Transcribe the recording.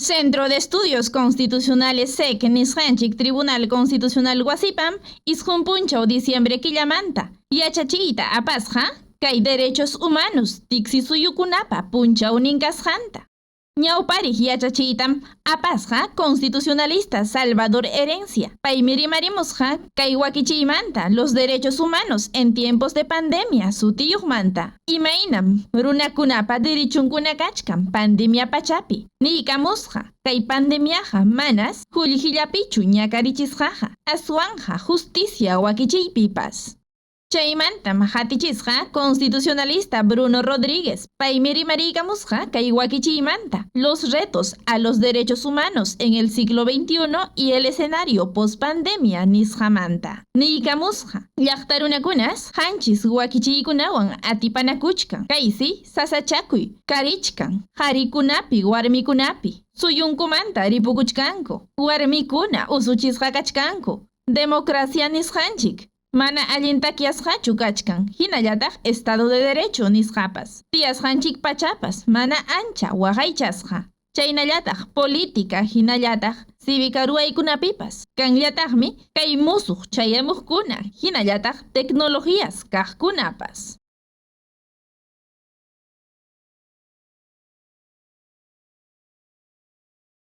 Centro de Estudios Constitucionales SEC Nisqanchik Tribunal Constitucional Huasipam Isqunpunchaw diciembre killamanta yachachiyta apasqa kay derechos humanos tiksisuyukunapa punchaw ninkasqanta. Ñawpariq yachachiytam apasqa constitucionalista Salvador Herencia. Paymi rimarimusqa kay wakichiymanta los derechos humanos en tiempos de pandemia sutiyuqmanta. Imaynam runakunapa derichunkuna kachkan pandemia pachapi. Niykamusqa kay pandemiaqa manas qullqillapichu ñakarichisqaqa. Aswanja justicia wakichiypipas. Chaymantam hatichisqa constitucionalista Bruno Rodríguez. Paymi rimariykamusqa kay wakichiymanta los retos a los derechos humanos en el siglo XXI y el escenario post-pandemia nisqamanta. Niykamusqa llaqta runakunas hanchis wakichiykunawan atipanakuchkan. Kaysi sasachakuy karichkan qarikunapi warmikunapi. Suyunkumanta ripukuchkanku. Warmikuna usuchisqa kachkanku. Democracia nisqanchik mana allinta kiasqachu kachkan. Hinallataq Estado de Derecho nisqapas. Tiasqanchik pachapas mana ancha waqaychasqa. Chaynallataq política hinallataq cívica ruwaykunapipas. Kanllataqmi kay musuq chayamuqkuna hinallataq tecnologías kaqkunapas.